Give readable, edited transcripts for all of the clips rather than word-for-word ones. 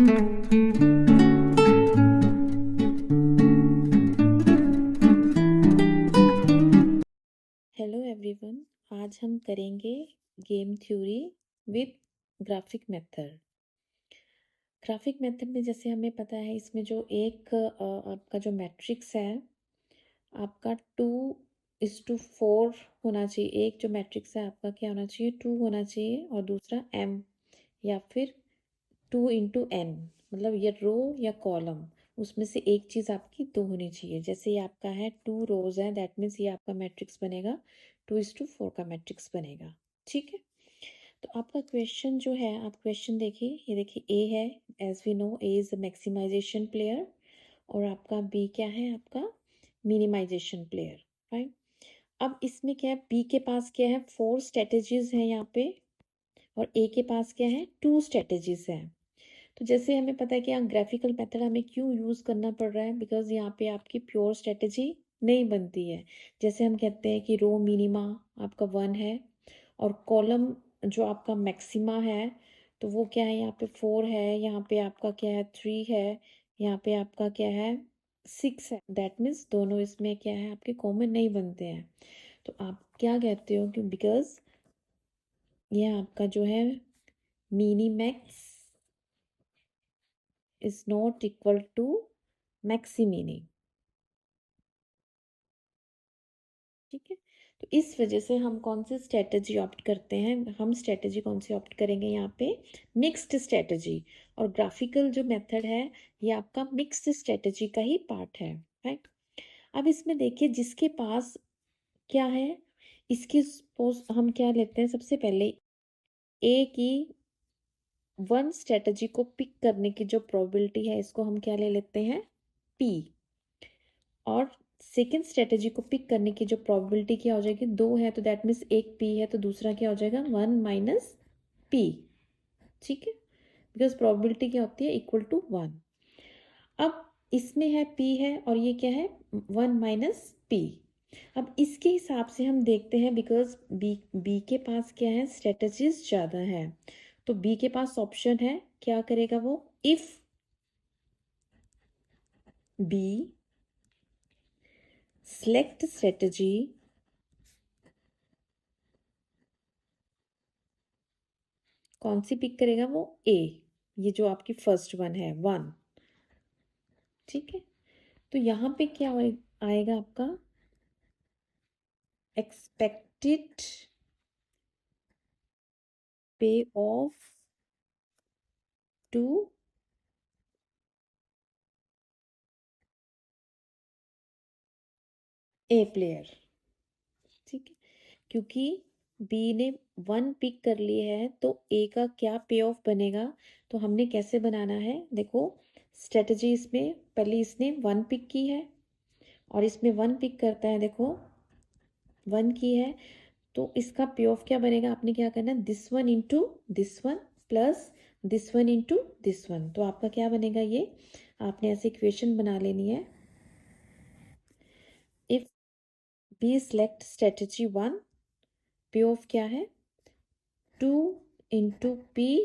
Hello everyone, आज हम करेंगे game theory with graphic method. Graphic method में जैसे हमें पता है, इसमें जो एक आपका जो मैट्रिक्स है, आपका 2:4 होना चाहिए। एक जो मैट्रिक्स है आपका क्या होना चाहिए, 2 होना चाहिए, और दूसरा m या फिर 2 × n, मतलब ये रो या कॉलम, उसमें से एक चीज़ आपकी 2 होनी चाहिए। जैसे ये आपका है 2 रोज है, दैट मीन्स ये आपका मैट्रिक्स बनेगा 2:4 का मैट्रिक्स बनेगा। ठीक है, तो आपका क्वेश्चन जो है, आप क्वेश्चन देखिए, ये देखिए ए है, as we know A is the maximisation player, और आपका बी क्या है, आपका मिनिमाइजेशन प्लेयर। राइट, अब इसमें क्या है, बी के पास क्या है, 4 स्ट्रेटेजीज हैं यहाँ पे, और ए के पास क्या है, 2 स्ट्रेटेजीज हैं। तो जैसे हमें पता है कि यहाँ ग्राफिकल मेथड हमें क्यों यूज़ करना पड़ रहा है, बिकॉज यहाँ पे आपकी प्योर स्ट्रेटेजी नहीं बनती है। जैसे हम कहते हैं कि रो मिनिमा आपका 1 है, और कॉलम जो आपका मैक्सिमा है, तो वो क्या है, यहाँ पे 4 है, यहाँ पे आपका क्या है, 3 है, यहाँ पे आपका क्या है, 6 है। दैट मीन्स दोनों इसमें क्या है, आपके कॉमन नहीं बनते हैं। तो आप क्या कहते हो कि बिकॉज ये आपका जो है minimax is not equal to maximin. ठीक है, तो इस वजह से हम कौन सी स्ट्रेटजी ऑप्ट करते हैं, हम स्ट्रेटजी कौन सी ऑप्ट करेंगे यहाँ पे, मिक्स्ड स्ट्रेटजी। और ग्राफिकल जो मेथड है, ये आपका मिक्स्ड स्ट्रेटजी का ही पार्ट है। राइट, अब इसमें देखिए जिसके पास क्या है, इसकी सपोज हम क्या लेते हैं, सबसे पहले ए की 1 स्ट्रेटजी को पिक करने की जो प्रोबेबिलिटी है, इसको हम क्या ले लेते हैं, पी। और सेकेंड स्ट्रेटेजी को पिक करने की जो प्रोबेबिलिटी क्या हो जाएगी, 2 है, तो दैट मीन्स एक पी है, तो दूसरा क्या हो जाएगा, 1 - पी। ठीक है, बिकॉज प्रोबेबिलिटी क्या होती है, इक्वल टू 1। अब इसमें है पी है, और ये क्या है, 1 - पी। अब इसके हिसाब से हम देखते हैं, बिकॉज बी के पास क्या है, स्ट्रेटजीज ज़्यादा है, तो बी के पास ऑप्शन है, क्या करेगा वो, इफ बी सेलेक्ट स्ट्रेटजी, कौन सी पिक करेगा वो, ए, ये जो आपकी फर्स्ट वन है, 1। ठीक है, तो यहाँ पे क्या आएगा आपका, एक्सपेक्टेड पे ऑफ टू ए प्लेयर। ठीक है, क्योंकि बी ने 1 पिक कर ली है, तो ए का क्या पे ऑफ बनेगा, तो हमने कैसे बनाना है, देखो स्ट्रेटजी, इसमें पहले इसने 1 पिक की है, और इसमें 1 पिक करता है, देखो 1 की है, तो इसका पे ऑफ क्या बनेगा, आपने क्या करना है, this one into this one plus this one into this one. तो आपका क्या बनेगा, ये आपने ऐसे इक्वेशन बना लेनी है, इफ बी सिलेक्ट स्ट्रेटजी 1, पे ऑफ क्या है, 2 × P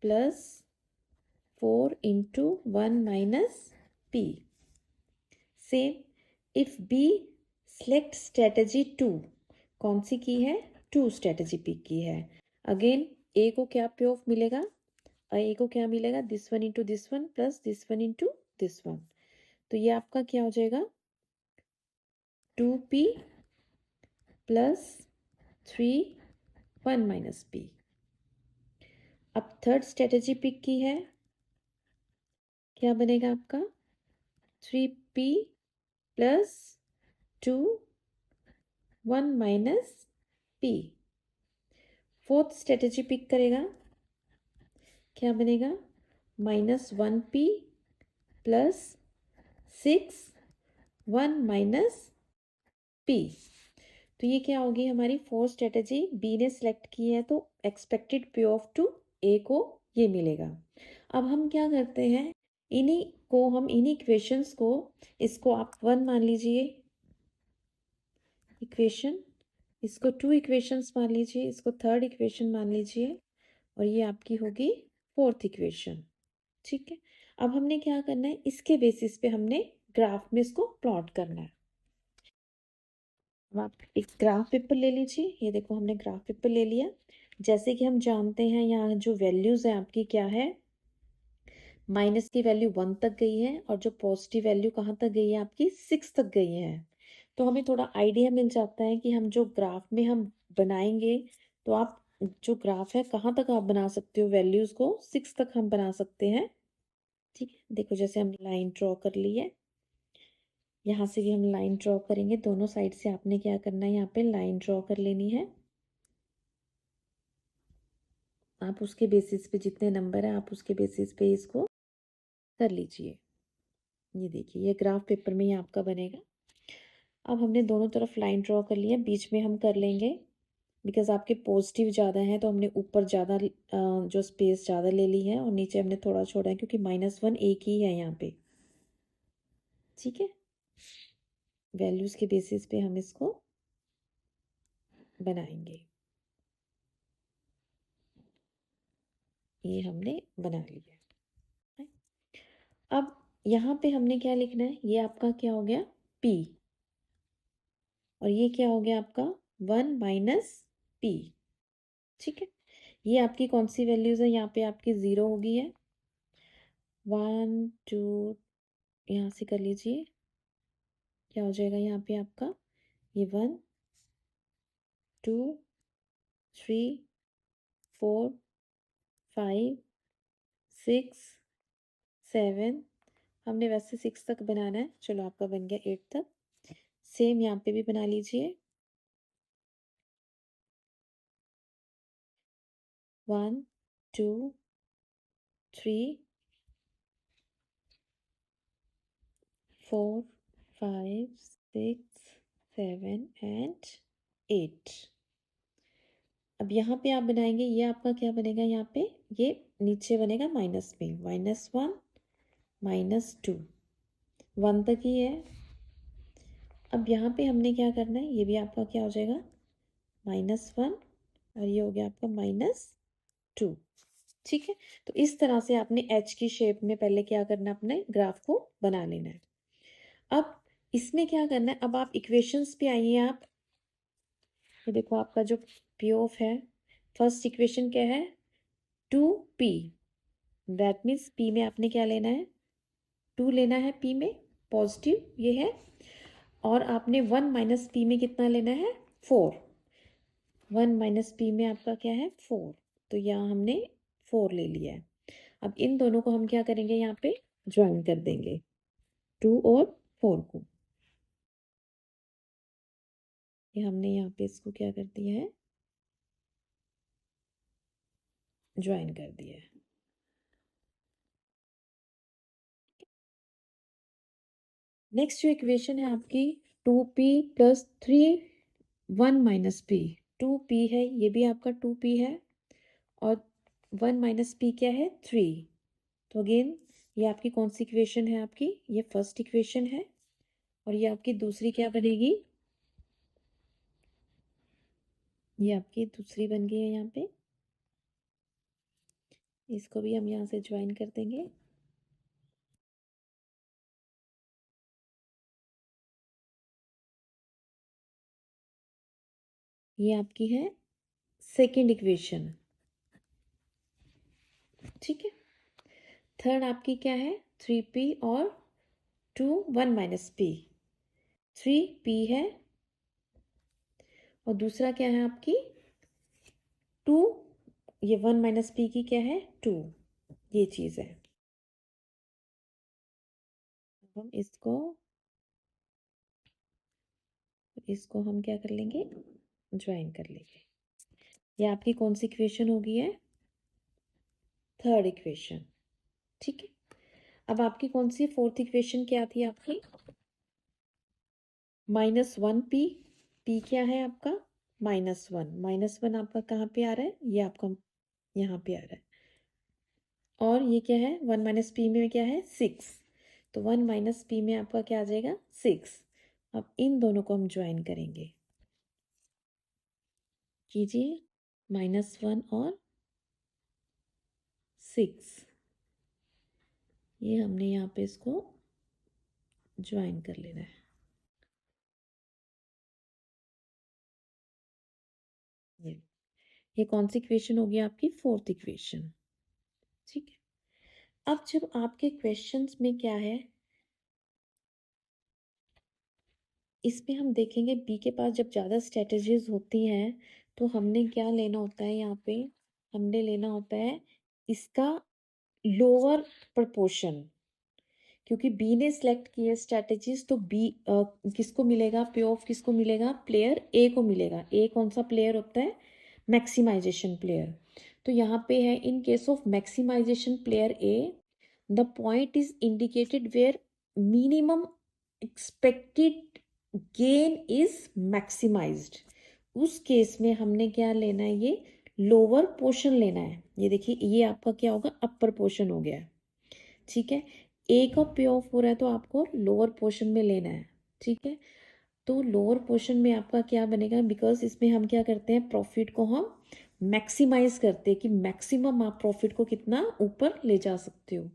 plus 4 × 1 - P. Same if B select strategy 2, कौन सी की है, 2 स्ट्रेटजी पिक की है, अगेन ए को क्या पे ऑफ मिलेगा, ए को क्या मिलेगा, this one into this one plus this one into this one. तो ये आपका क्या हो जाएगा, 2p प्लस 3 1 - पी। अब थर्ड स्ट्रेटेजी पिक की है, क्या बनेगा आपका, 3p plus 2 1 - P. Fourth strategy pick करेगा, क्या बनेगा, -1p प्लस 6 1 - पी। तो ये क्या होगी हमारी फोर्थ स्ट्रेटेजी, बी ने सेलेक्ट की है, तो एक्सपेक्टेड पे ऑफ टू ए को ये मिलेगा। अब हम क्या करते हैं, इन्हीं इक्वेशंस को, इसको आप 1 मान लीजिए इक्वेशन, इसको 2 इक्वेशंस मान लीजिए, इसको थर्ड इक्वेशन मान लीजिए, और ये आपकी होगी फोर्थ इक्वेशन। ठीक है। अब हमने क्या करना है, इसके बेसिस पे हमने ग्राफ में इसको प्लॉट करना है। अब आप एक ग्राफ पेपर ले लीजिए। ये देखो हमने ग्राफ पेपर ले लिया। जैसे कि हम जानते हैं यहाँ जो वैल्यूज़ है आपकी क्या है, माइनस की वैल्यू 1 तक गई है और जो पॉजिटिव वैल्यू कहाँ तक गई है आपकी 6 तक गई है। तो हमें थोड़ा आइडिया मिल जाता है कि हम जो ग्राफ में हम बनाएंगे, तो आप जो ग्राफ है कहाँ तक आप बना सकते हो, वैल्यूज़ को 6 तक हम बना सकते हैं। ठीक है, देखो जैसे हमने लाइन ड्रॉ कर ली है, यहाँ से भी हम लाइन ड्रॉ करेंगे। दोनों साइड से आपने क्या करना है, यहाँ पे लाइन ड्रॉ कर लेनी है। आप उसके बेसिस पे जितने नंबर है आप उसके बेसिस पे इसको कर लीजिए। ये देखिए ये ग्राफ पेपर में ही आपका बनेगा। अब हमने दोनों तरफ लाइन ड्रॉ कर लिया, बीच में हम कर लेंगे, बिकॉज आपके पॉजिटिव ज़्यादा हैं तो हमने ऊपर ज़्यादा जो स्पेस ज़्यादा ले ली है और नीचे हमने थोड़ा छोड़ा है क्योंकि -1 एक ही है यहाँ पे। ठीक है, वैल्यूज़ के बेसिस पे हम इसको बनाएंगे। ये हमने बना लिया है। अब यहाँ पे हमने क्या लिखना है, ये आपका क्या हो गया P, और ये क्या हो गया आपका 1 माइनस P। ठीक है, ये आपकी कौन सी वैल्यूज़ है, यहाँ पे आपकी 0 होगी है। 1 2, यहाँ से कर लीजिए, क्या हो जाएगा यहाँ पे आपका, ये 1 2 3 4 5 6 7, हमने वैसे 6 तक बनाना है, चलो आपका बन गया 8 तक। सेम यहाँ पे भी बना लीजिए, 1 2 3 4 5 6 7 एंड 8। अब यहाँ पे आप बनाएंगे, ये आपका क्या बनेगा, यहाँ पे ये नीचे बनेगा माइनस में, -1 -2, 1 तक ही है। अब यहाँ पे हमने क्या करना है, ये भी आपका क्या हो जाएगा -1 और ये हो गया आपका -2। ठीक है, तो इस तरह से आपने एच की शेप में पहले क्या करना है, अपने ग्राफ को बना लेना है। अब इसमें क्या करना है, अब आप इक्वेशंस पे आइए। आप ये देखो आपका जो पी ऑफ है, फर्स्ट इक्वेशन क्या है 2p, दैट मीन्स p में आपने क्या लेना है 2 लेना है, p में पॉजिटिव ये है, और आपने 1 माइनस पी में कितना लेना है 4, 1 माइनस पी में आपका क्या है 4, तो यहाँ हमने 4 ले लिया है। अब इन दोनों को हम क्या करेंगे, यहाँ पे ज्वाइन कर देंगे 2 और 4 को। ये हमने यहाँ पे इसको क्या कर दिया है, ज्वाइन कर दिया है। नेक्स्ट जो इक्वेशन है आपकी 2p + 3 1 माइनस पी, 2p है, ये भी आपका 2p है, और 1 माइनस पी क्या है 3। तो अगेन ये आपकी कौन सी इक्वेशन है, आपकी ये फर्स्ट इक्वेशन है, और ये आपकी दूसरी क्या बनेगी, ये आपकी दूसरी बन गई है। यहाँ पे इसको भी हम यहाँ से ज्वाइन कर देंगे। ये आपकी है सेकंड इक्वेशन। ठीक है, थर्ड आपकी क्या है 3p और 2 1 माइनस पी, 3p है, और दूसरा क्या है आपकी 2, ये 1 माइनस पी की क्या है 2, ये चीज़ है। हम इसको हम क्या कर लेंगे, ज्वाइन कर लेंगे। ये आपकी कौन सी इक्वेशन होगी है, थर्ड इक्वेशन। ठीक है, अब आपकी कौन सी फोर्थ इक्वेशन क्या थी आपकी, -1p, p क्या है आपका -1, -1 आपका कहाँ पे आ रहा है, ये आपका यहाँ पे आ रहा है, और ये क्या है 1 माइनस पी में क्या है 6, तो 1 माइनस पी में आपका क्या आ जाएगा 6। अब इन दोनों को हम ज्वाइन करेंगे, कीजिए -1 और 6, ये हमने यहाँ पे इसको ज्वाइन कर लेना है। ये कौन सी इक्वेशन होगी आपकी? Fourth equation. ठीक है, अब जब आपके क्वेश्चंस में क्या है, इसमें हम देखेंगे बी के पास जब ज़्यादा स्ट्रेटजीज होती हैं तो हमने क्या लेना होता है, यहाँ पे हमने लेना होता है इसका लोअर प्रपोर्शन। क्योंकि बी ने सेलेक्ट किए स्ट्रेटजीज तो बी किसको मिलेगा? पे ऑफ किसको मिलेगा? प्लेयर ए को मिलेगा। ए कौन सा प्लेयर होता है? Maximisation player. तो यहाँ पे है in case of maximisation player A the point is indicated where minimum expected gain is maximised. उस केस में हमने क्या लेना है? ये लोअर पोर्शन लेना है। ये देखिए, ये आपका क्या होगा? अपर पोर्शन हो गया। ठीक है, ए का पे ऑफ हो रहा है तो आपको लोअर पोर्शन में लेना है। ठीक है, तो लोअर पोर्शन में आपका क्या बनेगा? बिकॉज इसमें हम क्या करते हैं, प्रॉफिट को हम मैक्सिमाइज करते हैं कि मैक्सिमम आप प्रॉफिट को कितना ऊपर ले जा सकते हो।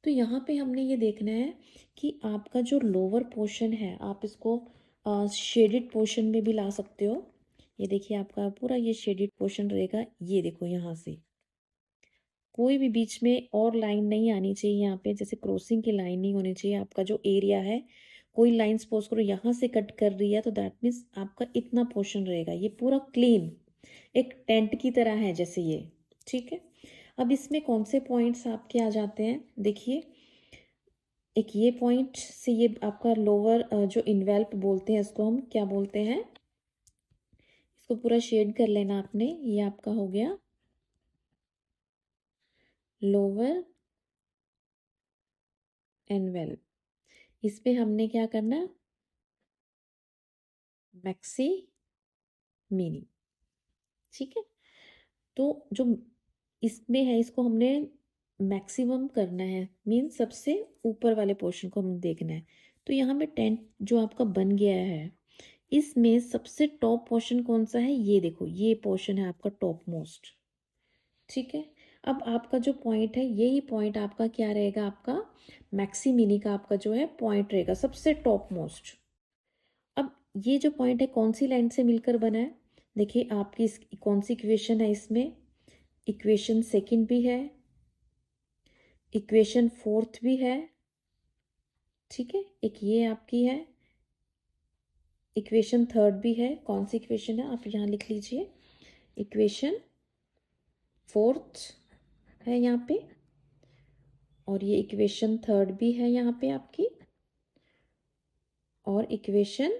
तो यहाँ पे हमने ये देखना है कि आपका जो लोअर पोर्शन है आप इसको शेडेड पोर्शन में भी ला सकते हो। ये देखिए, आपका पूरा ये शेडेड पोर्शन रहेगा। ये देखो, यहाँ से कोई भी बीच में और लाइन नहीं आनी चाहिए। यहाँ पे जैसे क्रॉसिंग की लाइन नहीं होनी चाहिए। आपका जो एरिया है, कोई लाइन सपोज करो यहाँ से कट कर रही है तो दैट मीन्स आपका इतना पोर्शन रहेगा। ये पूरा क्लीन एक टेंट की तरह है जैसे ये। ठीक है, अब इसमें कौन से पॉइंट्स आपके आ जाते हैं? देखिए, एक ये पॉइंट से ये आपका लोअर जो इन्वेल्प बोलते हैं, इसको हम क्या बोलते हैं? इसको पूरा शेड कर लेना आपने। ये आपका हो गया लोअर एनवेल्प। इस पे हमने क्या करना? Maxi mini. ठीक है, तो जो इसमें है इसको हमने मैक्सिमम करना है, मीन सबसे ऊपर वाले पोर्शन को हमें देखना है। तो यहाँ पे टेंट जो आपका बन गया है, इसमें सबसे टॉप पोर्शन कौन सा है? ये देखो, ये पोर्शन है आपका टॉप मोस्ट। ठीक है, अब आपका जो पॉइंट है, यही पॉइंट आपका क्या रहेगा? आपका मैक्सी मिनी का आपका जो है पॉइंट रहेगा सबसे टॉप मोस्ट। अब ये जो पॉइंट है कौन सी लाइन से मिलकर बना है? देखिए, आपकी इस कौन सी इक्वेशन है इसमें? इक्वेशन सेकंड भी है, इक्वेशन फोर्थ भी है। ठीक है, एक ये आपकी है, इक्वेशन थर्ड भी है। कौन सी इक्वेशन है? आप यहाँ लिख लीजिए, इक्वेशन फोर्थ है यहाँ पे, और ये इक्वेशन थर्ड भी है यहाँ पे आपकी, और इक्वेशन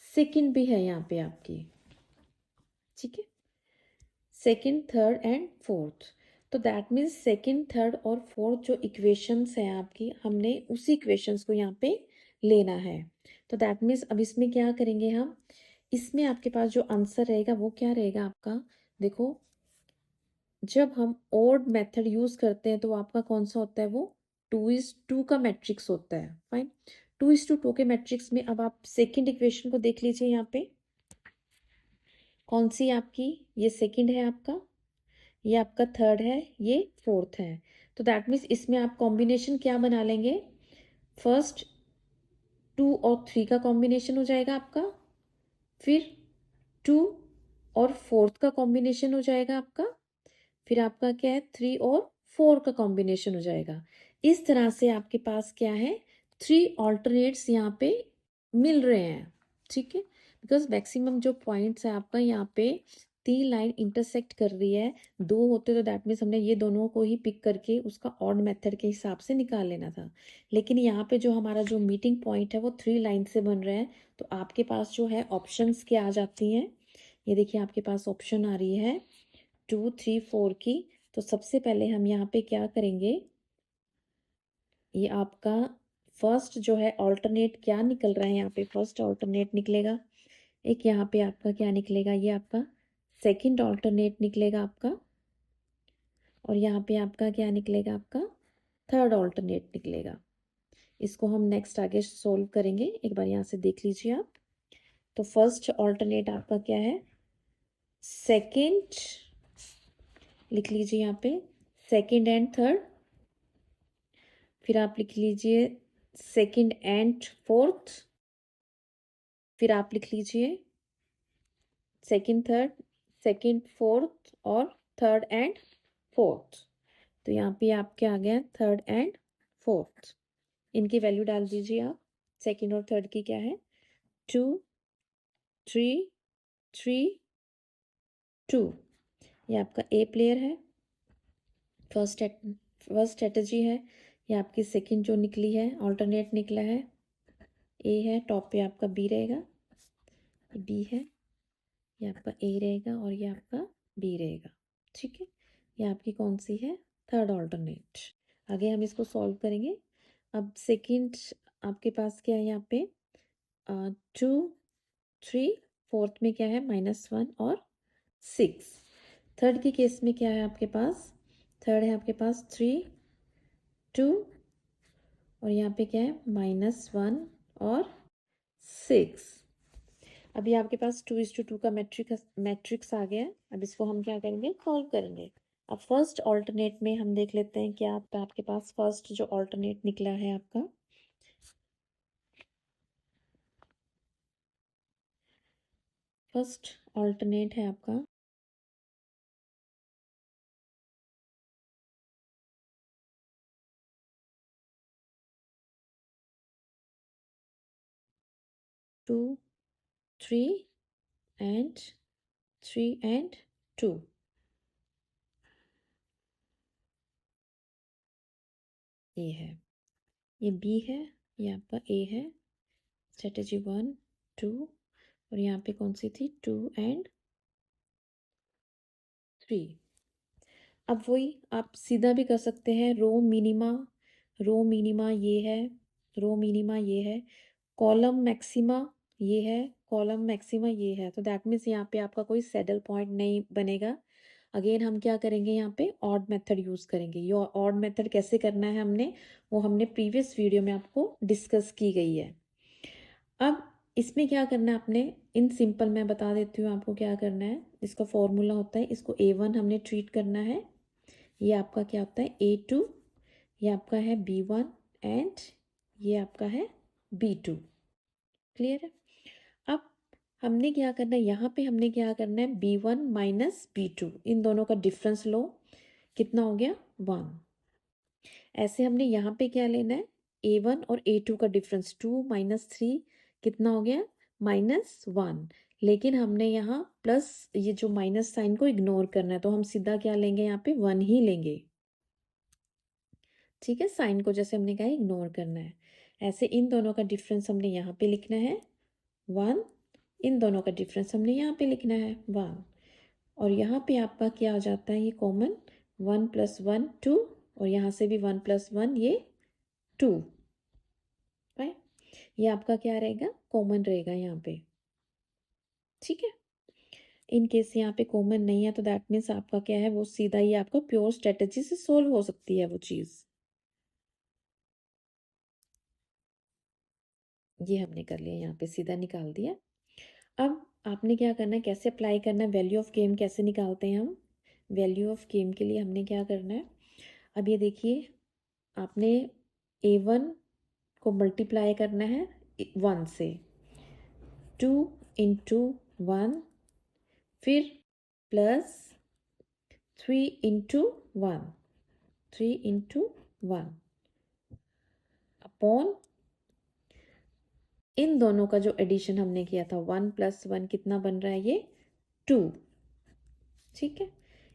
सेकंड भी है यहाँ पे आपकी। ठीक है, सेकंड, थर्ड एंड फोर्थ। तो दैट मीन्स सेकंड, थर्ड और फोर्थ जो इक्वेशंस हैं आपकी, हमने उसी इक्वेशंस को यहाँ पे लेना है। तो दैट मीन्स अब इसमें क्या करेंगे हम? इसमें आपके पास जो आंसर रहेगा वो क्या रहेगा आपका? देखो, जब हम ओड मेथड यूज करते हैं तो आपका कौन सा होता है? वो 2:2 का मैट्रिक्स होता है। फाइन, 2:2 के मैट्रिक्स में अब आप सेकेंड इक्वेशन को देख लीजिए। यहाँ पे कौन सी आपकी? ये सेकेंड है आपका, ये आपका थर्ड है, ये फोर्थ है। तो दैट मीन्स इसमें आप कॉम्बिनेशन क्या बना लेंगे? फर्स्ट 2 और 3 का कॉम्बिनेशन हो जाएगा आपका, फिर 2 और फोर्थ का कॉम्बिनेशन हो जाएगा आपका, फिर आपका क्या है? 3 और 4 का कॉम्बिनेशन हो जाएगा। इस तरह से आपके पास क्या है? 3 ऑल्टरनेट्स यहाँ पे मिल रहे हैं। ठीक है, बिकॉज मैक्सिमम जो पॉइंट्स है आपका यहाँ पे 3 लाइन इंटरसेक्ट कर रही है। 2 होते तो दैट मीन्स हमने ये दोनों को ही पिक करके उसका ऑड मेथड के हिसाब से निकाल लेना था। लेकिन यहाँ पे जो हमारा जो मीटिंग पॉइंट है वो 3 लाइन से बन रहा है। तो आपके पास जो है ऑप्शंस क्या आ जाती हैं? ये देखिए, आपके पास ऑप्शन आ रही है 2, 3, 4 की। तो सबसे पहले हम यहाँ पे क्या करेंगे? ये आपका फर्स्ट जो है ऑल्टरनेट क्या निकल रहा है? यहाँ पे फर्स्ट ऑल्टरनेट निकलेगा। एक यहाँ पे आपका क्या निकलेगा? ये आपका सेकंड ऑल्टरनेट निकलेगा आपका, और यहाँ पे आपका क्या निकलेगा? आपका थर्ड ऑल्टरनेट निकलेगा। इसको हम नेक्स्ट आगे सोल्व करेंगे। एक बार यहाँ से देख लीजिए आप। तो फर्स्ट ऑल्टरनेट आपका क्या है? सेकंड, लिख लीजिए यहाँ पे, सेकंड एंड थर्ड। फिर आप लिख लीजिए सेकंड एंड फोर्थ, फिर आप लिख लीजिए सेकंड थर्ड, सेकंड फोर्थ और थर्ड एंड फोर्थ। तो यहाँ पे आपके आ गया थर्ड एंड फोर्थ। इनकी वैल्यू डाल दीजिए आप। सेकंड और थर्ड की क्या है, 2 3 3 2। ये आपका ए प्लेयर है, फर्स्ट स्ट्रेटजी है। ये आपकी सेकंड जो निकली है, ऑल्टरनेट निकला है, ए है, टॉप पे आपका बी रहेगा, बी है, ये आपका ए रहेगा और ये आपका बी रहेगा। ठीक है, ये आपकी कौन सी है, थर्ड ऑल्टरनेट। आगे हम इसको सॉल्व करेंगे। अब सेकंड आपके पास क्या है यहाँ पे, 2 3, फोर्थ में क्या है -1 और 6। थर्ड के केस में क्या है आपके पास, थर्ड है आपके पास 3 2 और यहाँ पे क्या है -1 और 6। अभी आपके पास 2:2 का मैट्रिक्स आ गया है। अब इसको हम क्या करेंगे, सॉल्व करेंगे। अब फर्स्ट ऑल्टरनेट में हम देख लेते हैं क्या आपके पास फर्स्ट जो ऑल्टरनेट निकला है आपका, फर्स्ट ऑल्टरनेट है आपका 2 3 एंड 3 एंड 2। ये है, ये बी है, ये आपका ए है, स्ट्रेटेजी 1 2 और यहाँ पे कौन सी थी, 2 एंड 3। अब वही आप सीधा भी कर सकते हैं, रो मिनिमा ये है, रो मिनिमा ये है, कॉलम मैक्सिमा ये है, कॉलम मैक्सिमा ये है। तो दैट मीन्स यहाँ पे आपका कोई सैडल पॉइंट नहीं बनेगा। अगेन हम क्या करेंगे, यहाँ पे ऑड मेथड यूज़ करेंगे। ये ऑड मेथड कैसे करना है वो हमने प्रीवियस वीडियो में आपको डिस्कस की गई है। अब इसमें क्या करना है आपने, इन सिंपल मैं बता देती हूँ आपको क्या करना है। इसका फॉर्मूला होता है, इसको A1 हमने ट्रीट करना है। ये आपका क्या होता है A2, ये आपका है B1 एंड ये आपका है B2। क्लियर है। अब हमने क्या करना है, यहाँ पे हमने क्या करना है, B1 माइनस B2, इन दोनों का डिफरेंस लो, कितना हो गया 1। ऐसे हमने यहाँ पे क्या लेना है, A1 और A2 का डिफरेंस 2 माइनस 3 कितना हो गया -1। लेकिन हमने यहाँ प्लस ये जो माइनस साइन को इग्नोर करना है, तो हम सीधा क्या लेंगे, यहाँ पे 1 ही लेंगे। ठीक है, साइन को जैसे हमने कहा इग्नोर करना है। ऐसे इन दोनों का डिफरेंस हमने यहाँ पे लिखना है 1, इन दोनों का डिफरेंस हमने यहाँ पे लिखना है 1 और यहाँ पे आपका क्या आ जाता है, ये कॉमन 1 + 1 2 और यहाँ से भी 1 + 1 ये 2। राइट, ये आपका क्या रहेगा, कॉमन रहेगा यहाँ पे। ठीक है, इन केस यहाँ पे कॉमन नहीं है तो दैट मीन्स आपका क्या है, वो सीधा ही आपका प्योर स्ट्रेटेजी से सोल्व हो सकती है वो चीज़। ये हमने कर लिया, यहाँ पे सीधा निकाल दिया। अब आपने क्या करना है, कैसे अप्लाई करना है, वैल्यू ऑफ गेम कैसे निकालते हैं हम। वैल्यू ऑफ गेम के लिए हमने क्या करना है, अब ये देखिए आपने A1 को मल्टीप्लाई करना है 1 से, 2 × 1 फिर प्लस 3 × 1, 3 × 1 अपॉन इन दोनों का जो एडिशन हमने किया था 1 + 1 कितना बन रहा है, ये 2। ठीक है,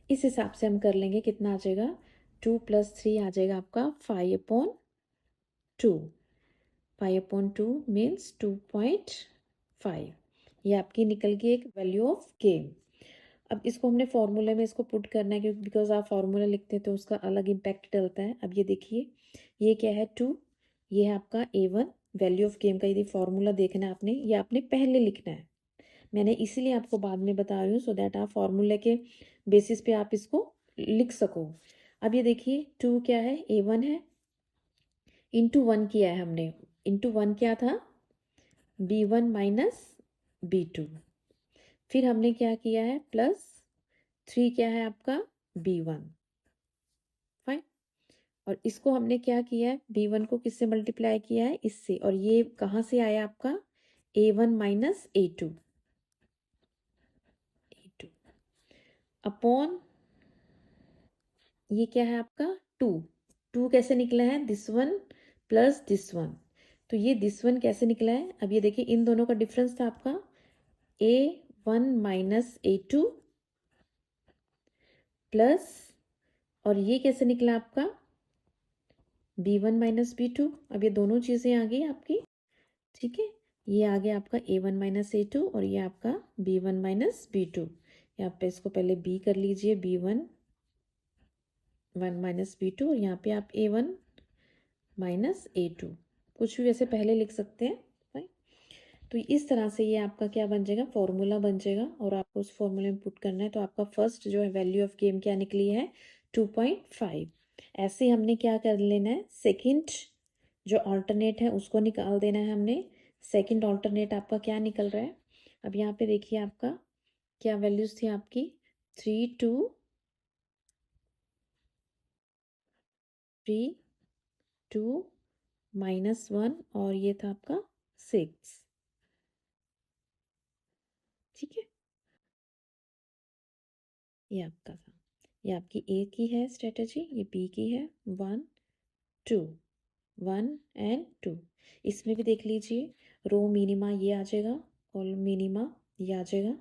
इस हिसाब से हम कर लेंगे, कितना आ जाएगा 2 + 3 आ जाएगा आपका 5/2। 5/2 मीन्स 2.5। ये आपकी निकल गई एक वैल्यू ऑफ गेम। अब इसको हमने फॉर्मूले में इसको पुट करना है, क्योंकि बिकॉज आप फार्मूला लिखते हैं तो उसका अलग इम्पैक्ट डलता है। अब ये देखिए ये क्या है 2, ये है आपका A1। वैल्यू ऑफ गेम का यदि फार्मूला देखना है आपने, ये आपने पहले लिखना है। मैंने इसीलिए आपको बाद में बता रही हूँ, सो दैट आप फार्मूले के बेसिस पे आप इसको लिख सको। अब ये देखिए 2 क्या है, A1 है, इंटू 1 किया है हमने, इंटू 1 क्या था B1 माइनस B2। फिर हमने क्या किया है +3 क्या है आपका B1। फाइन, और इसको हमने क्या किया है, b1 को किससे मल्टीप्लाई किया है, इससे, और ये कहाँ से आया आपका, a1 माइनस a2 अपॉन ये क्या है आपका 2। 2 कैसे निकला है, this one plus this one, तो ये दिस वन कैसे निकला है, अब ये देखिए इन दोनों का डिफरेंस था आपका a1 माइनस a2 प्लस, और ये कैसे निकला आपका b1 माइनस b2। अब ये दोनों चीज़ें आ गई आपकी, ठीक है, ये आ गया आपका a1 माइनस a2 और ये आपका b1 माइनस b2। यहाँ पे इसको पहले b कर लीजिए, b1 1 माइनस b2, और यहाँ पे आप a1 माइनस a2, कुछ भी वैसे पहले लिख सकते हैं, राइट। तो इस तरह से ये आपका क्या बन जाएगा, फॉर्मूला बन जाएगा, और आपको उस फॉर्मूले में पुट करना है। तो आपका फर्स्ट जो है वैल्यू ऑफ गेम क्या निकली है, 2.5। ऐसे हमने क्या कर लेना है, सेकंड जो अल्टरनेट है उसको निकाल देना है हमने। सेकंड अल्टरनेट आपका क्या निकल रहा है, अब यहाँ पे देखिए आपका क्या वैल्यूज थी आपकी, 3 2 3 2 माइनस 1, और ये था आपका 6, ठीक है, ये आपका था। ये आपकी ए की है स्ट्रेटजी, ये बी की है, 1 2 1 एंड 2। इसमें भी देख लीजिए, रो मिनिमा ये आ जाएगा, कॉलम मिनिमा ये आ जाएगा,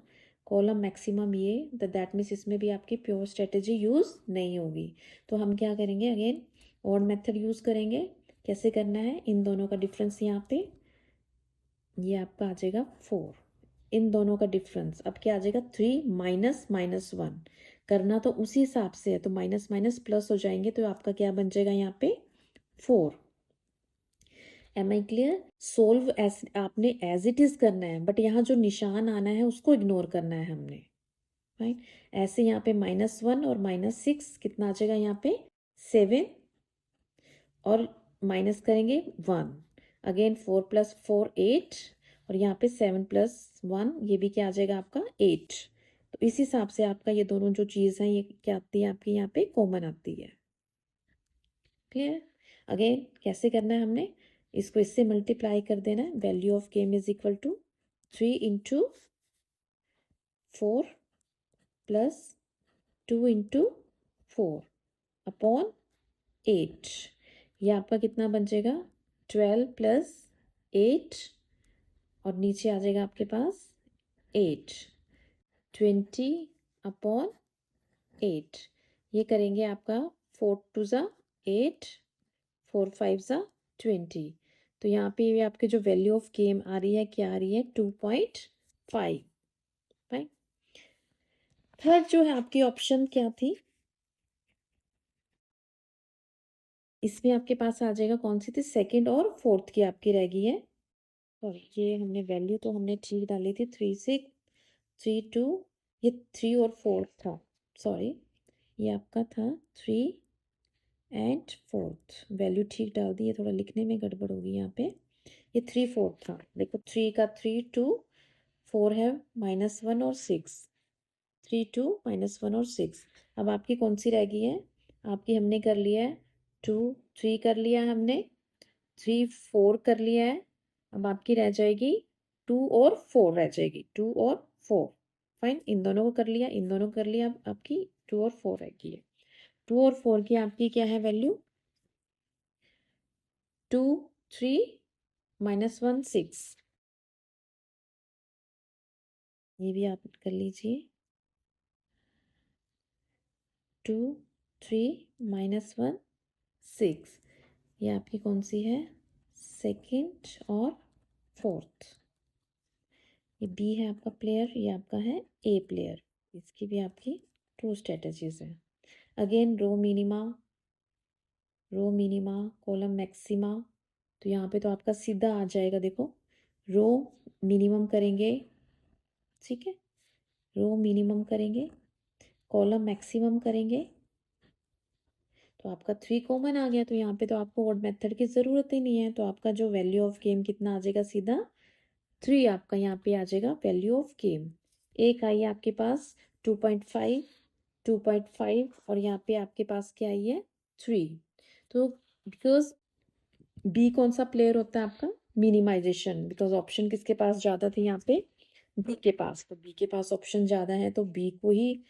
कॉलम मैक्सिमम ये, दैट मीन्स इसमें भी आपकी प्योर स्ट्रेटजी यूज़ नहीं होगी। तो हम क्या करेंगे, अगेन ऑड मेथड यूज़ करेंगे। कैसे करना है, इन दोनों का डिफरेंस यहाँ पे ये आपका आ जाएगा 4, इन दोनों का डिफरेंस अब क्या आ जाएगा, 3 माइनस माइनस 1, करना तो उसी हिसाब से है, तो माइनस माइनस प्लस हो जाएंगे, तो आपका क्या बन जाएगा यहाँ पे 4। Am I clear, solve as आपने एज इट इज करना है, बट यहाँ जो निशान आना है उसको इग्नोर करना है हमने, राइट। ऐसे यहाँ पे -1 और -6 कितना आ जाएगा यहाँ पे 7, और माइनस करेंगे 1, अगेन 4 + 4 8, और यहाँ पे 7 + 1 ये भी क्या आ जाएगा आपका 8। तो इस हिसाब से आपका ये दोनों जो चीज़ हैं ये क्या आती है आपकी यहाँ पे कॉमन आती है, क्लियर। अगेन कैसे करना है हमने, इसको इससे मल्टीप्लाई कर देना है, value of game is equal to 3 × 4 + 2 × 4 upon 8। ये आपका कितना बन जाएगा, 12 + 8, और नीचे आ जाएगा आपके पास 8, 20/8। ये करेंगे आपका 4 2 ज़ा 8, 4 5 ज़ा 20। तो यहाँ पे ये आपके जो वैल्यू ऑफ गेम आ रही है क्या आ रही है, 2.5, राइट। थर्ड जो है आपकी ऑप्शन क्या थी, इसमें आपके पास आ जाएगा कौन सी थी, सेकंड और फोर्थ की आपकी रह गई है, सॉरी ये हमने वैल्यू तो हमने ठीक डाली थी, 3 6 3 2, ये 3 और 4 था, सॉरी ये आपका था 3 एंड 4, वैल्यू ठीक डाल दी, ये थोड़ा लिखने में गड़बड़ होगी यहाँ पे, ये 3 4 था, देखो 3 का 3 2, 4 है -1 और 6, 3 2 -1 और 6। अब आपकी कौन सी रह गई है, आपकी हमने कर लिया है 2 3 कर लिया है हमने, 3 4 कर लिया है, अब आपकी रह जाएगी 2 और 4 रह जाएगी, 2 और 4, फाइन, इन दोनों को कर लिया, इन दोनों को कर लिया, अब आपकी 2 और 4 रह गई है। 2 और 4 की आपकी क्या है वैल्यू, 2 3 -1 6, ये भी आप कर लीजिए, 2 3 -1 6, ये आपकी कौन सी है, सेकंड और फोर्थ। ये बी है आपका प्लेयर, ये आपका है ए प्लेयर, इसकी भी आपकी 2 स्ट्रेटजीज हैं। Again row minima column maxima, तो यहाँ पे तो आपका सीधा आ जाएगा, देखो रो मिनिमम करेंगे, ठीक है, रो मिनिमम करेंगे, कॉलम मैक्सिमम करेंगे, तो आपका 3 कॉमन आ गया, तो यहाँ पे तो आपको वर्ड मेथड की ज़रूरत ही नहीं है, तो आपका जो वैल्यू ऑफ गेम कितना आ जाएगा, सीधा 3 आपका यहाँ पे आ जाएगा वैल्यू ऑफ गेम। एक आई है आपके पास 2.5 2.5, और यहाँ पे आपके पास क्या आई है 3, तो बिकॉज बी कौन सा प्लेयर होता है आपका, मिनिमाइजेशन, बिकॉज ऑप्शन किसके पास ज़्यादा थे यहाँ पे, बी के पास, तो बी के पास ऑप्शन ज़्यादा है तो बी को ही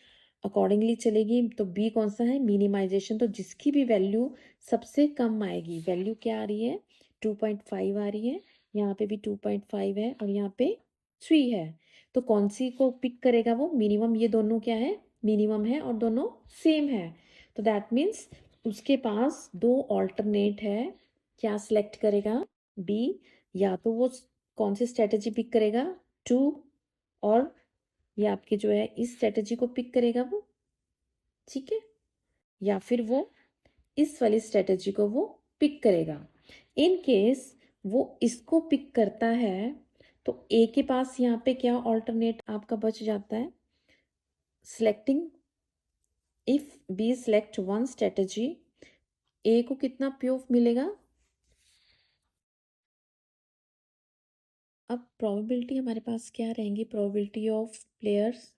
अकॉर्डिंगली चलेगी। तो बी कौन सा है, मिनिमाइजेशन, तो जिसकी भी वैल्यू सबसे कम आएगी, वैल्यू क्या आ रही है 2.5 आ रही है, यहाँ पे भी 2.5 है और यहाँ पे 3 है, तो कौन सी को पिक करेगा वो, मिनिमम, ये दोनों क्या है, मिनिमम है और दोनों सेम है, तो दैट मीन्स उसके पास दो ऑल्टरनेट है, क्या सिलेक्ट करेगा, बी, या तो वो कौन सी स्ट्रेटेजी पिक करेगा, 2, और ये आपके जो है इस स्ट्रेटेजी को पिक करेगा वो, ठीक है, या फिर वो इस वाली स्ट्रेटेजी को वो पिक करेगा। इन केस वो इसको पिक करता है तो ए के पास यहाँ पे क्या ऑल्टरनेट आपका बच जाता है, selecting, if B select one strategy, A को कितना प्रूफ मिलेगा। अब प्रोबेबिलिटी हमारे पास क्या रहेंगी, probability of players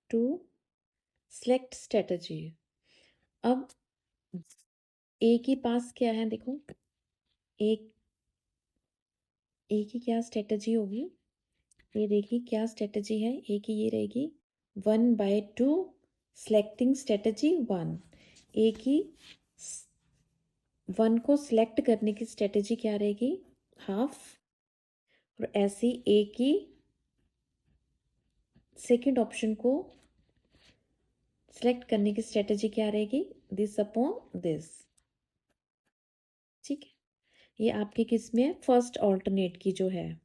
to select strategy. अब ए के पास क्या है, देखो एक ए की क्या स्ट्रेटजी होगी, ये देखिए क्या स्ट्रेटजी है ए की, ये रहेगी 1/2 सिलेक्टिंग स्ट्रेटजी 1, ए की 1 को सिलेक्ट करने की स्ट्रेटजी क्या रहेगी, हाफ, और ऐसी ए की सेकंड ऑप्शन को सिलेक्ट करने की स्ट्रेटजी क्या रहेगी, दिस अपॉन दिस, ठीक है। ये आपके किस में है, फर्स्ट ऑल्टरनेट की जो है,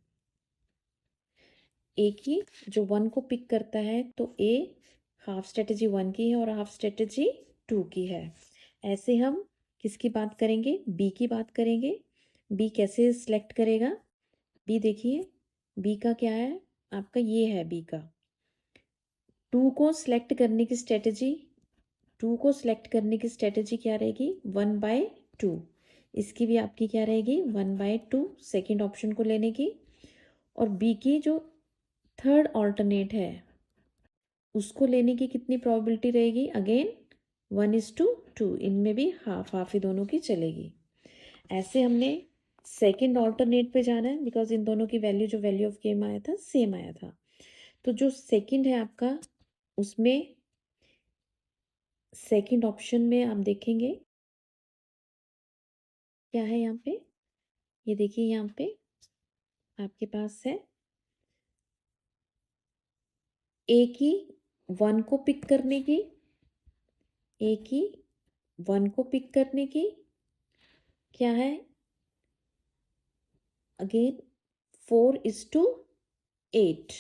ए की जो 1 को पिक करता है तो ए हाफ स्ट्रेटजी 1 की है और हाफ स्ट्रेटजी 2 की है। ऐसे हम किसकी बात करेंगे, बी की बात करेंगे। बी कैसे सिलेक्ट करेगा, बी देखिए, बी का क्या है आपका, ये है बी का 2 को सिलेक्ट करने की स्ट्रेटजी, 2 को सिलेक्ट करने की स्ट्रेटजी क्या रहेगी, 1/2, इसकी भी आपकी क्या रहेगी 1/2 सेकेंड ऑप्शन को लेने की, और बी की जो थर्ड ऑल्टरनेट है उसको लेने की कितनी प्रोबेबिलिटी रहेगी, अगेन 1:2, इनमें भी हाफ हाफ ही दोनों की चलेगी। ऐसे हमने सेकंड ऑल्टरनेट पे जाना है बिकॉज इन दोनों की वैल्यू, जो वैल्यू ऑफ गेम आया था सेम आया था, तो जो सेकंड है आपका उसमें सेकंड ऑप्शन में आप देखेंगे क्या है यहाँ पे, ये देखिए यहाँ पे आपके पास है ए की 1 को पिक करने की, ए की 1 को पिक करने की क्या है, अगेन 4:8,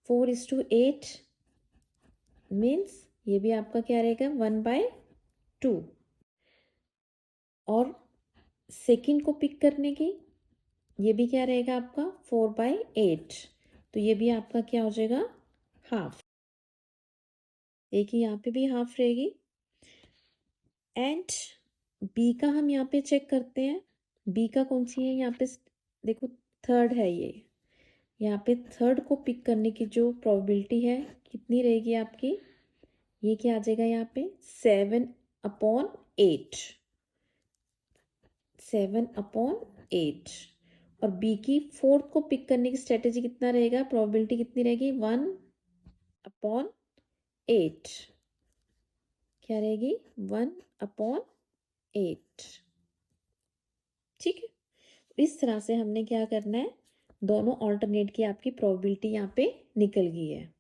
4:8 मीन्स ये भी आपका क्या रहेगा 1/2, और सेकंड को पिक करने की ये भी क्या रहेगा आपका 4/8, तो ये भी आपका क्या हो जाएगा हाफ, एक ही यहाँ पे भी हाफ रहेगी। एंड बी का हम यहाँ पे चेक करते हैं, बी का कौन सी है यहाँ पे, देखो थर्ड है ये, यहाँ पे थर्ड को पिक करने की जो प्रोबेबिलिटी है कितनी रहेगी आपकी, ये क्या आ जाएगा यहाँ पे 7/8, 7/8, और बी की फोर्थ को पिक करने की स्ट्रेटेजी कितना रहेगा, प्रोबेबिलिटी कितनी रहेगी 1/8, क्या रहेगी 1/8, ठीक है। इस तरह से हमने क्या करना है, दोनों ऑल्टरनेट की आपकी प्रोबेबिलिटी यहाँ पे निकल गई है,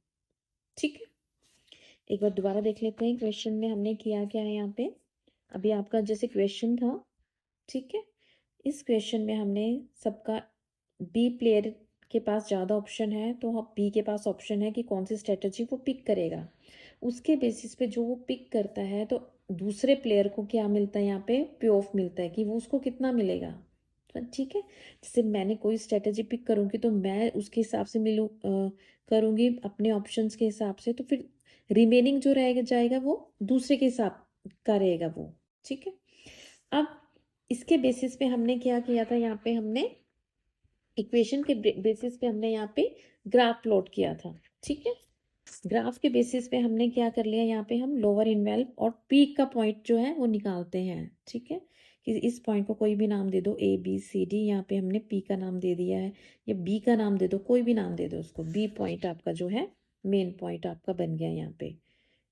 ठीक है। एक बार दोबारा देख लेते हैं क्वेश्चन में हमने किया क्या है यहाँ पे, अभी आपका जैसे क्वेश्चन था, ठीक है, इस क्वेश्चन में हमने सबका बी प्लेयर के पास ज़्यादा ऑप्शन है तो बी के पास ऑप्शन है कि कौन सी स्ट्रेटजी वो पिक करेगा, उसके बेसिस पे जो वो पिक करता है तो दूसरे प्लेयर को क्या मिलता है यहाँ पे पे ऑफ मिलता है कि वो उसको कितना मिलेगा, तो ठीक है। जैसे मैंने कोई स्ट्रेटजी पिक करूँगी तो मैं उसके हिसाब से करूँगी अपने ऑप्शंस के हिसाब से, तो फिर रिमेनिंग जो रहेगा जाएगा वो दूसरे के हिसाब का रहेगा वो, ठीक है। अब इसके बेसिस पे हमने क्या किया था, यहाँ पे हमने इक्वेशन के बेसिस पे हमने यहाँ पे ग्राफ प्लॉट किया था, ठीक है। ग्राफ के बेसिस पे हमने क्या कर लिया, यहाँ पे हम लोअर इनवेल्व और पीक का पॉइंट जो है वो निकालते हैं, ठीक है, कि इस पॉइंट को कोई भी नाम दे दो, ए बी सी डी। यहाँ पे हमने पी का नाम दे दिया है, या बी का नाम दे दो, कोई भी नाम दे दो उसको। बी पॉइंट आपका जो है मेन पॉइंट आपका बन गया यहाँ पे,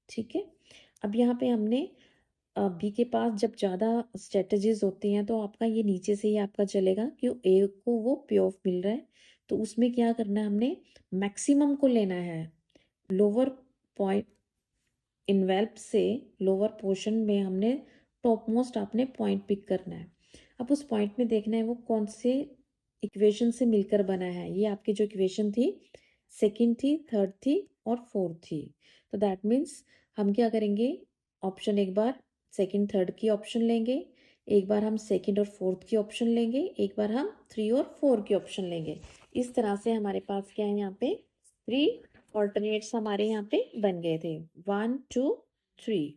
ठीक है। अब यहाँ पे हमने बी के पास जब ज़्यादा स्ट्रेटजीज होती हैं तो आपका ये नीचे से ही आपका चलेगा कि ए को वो पे ऑफ मिल रहा है, तो उसमें क्या करना है, हमने मैक्सिमम को लेना है। लोअर पॉइंट इन्वेल्प से लोअर पोर्शन में हमने टॉप मोस्ट आपने पॉइंट पिक करना है। अब उस पॉइंट में देखना है वो कौन से इक्वेशन से मिलकर बना है। ये आपकी जो इक्वेशन थी, सेकंड थी, थर्ड थी और फोर्थ थी। तो दैट मीन्स हम क्या करेंगे, ऑप्शन एक बार सेकंड थर्ड की ऑप्शन लेंगे, एक बार हम सेकंड और फोर्थ की ऑप्शन लेंगे, एक बार हम थ्री और फोर की ऑप्शन लेंगे। इस तरह से हमारे पास क्या है, यहाँ पे थ्री ऑल्टरनेट्स हमारे यहाँ पे बन गए थे, 1 2 3।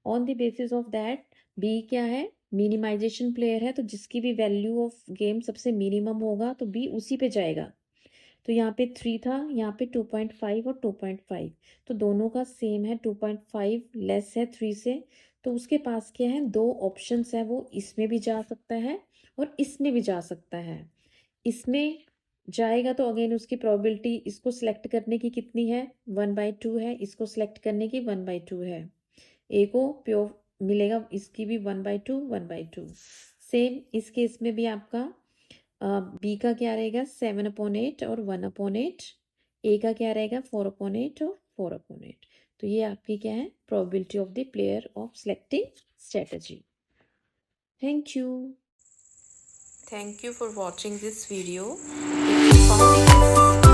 On the basis of that B क्या है, मिनिमाइजेशन प्लेयर है, तो जिसकी भी वैल्यू ऑफ गेम सबसे मिनिमम होगा तो बी उसी पे जाएगा। तो यहाँ पे 3 था, यहाँ पे 2.5 और 2.5, तो दोनों का सेम है, 2.5 लेस है 3 से। तो उसके पास क्या है, दो ऑप्शंस है, वो इसमें भी जा सकता है और इसमें भी जा सकता है। इसमें जाएगा तो अगेन उसकी प्रोबेबिलिटी इसको सिलेक्ट करने की कितनी है, 1/2 है, इसको सिलेक्ट करने की 1/2 है। ए को प्योर मिलेगा, इसकी भी 1/2 1/2। सेम इस केस में भी आपका बी का क्या रहेगा, 7/8 और 1/8। ए का क्या रहेगा, 4/8 और 4/8। तो ये आपकी क्या है, probability of the player of selecting strategy. Thank you. Thank you for watching this video. If you found it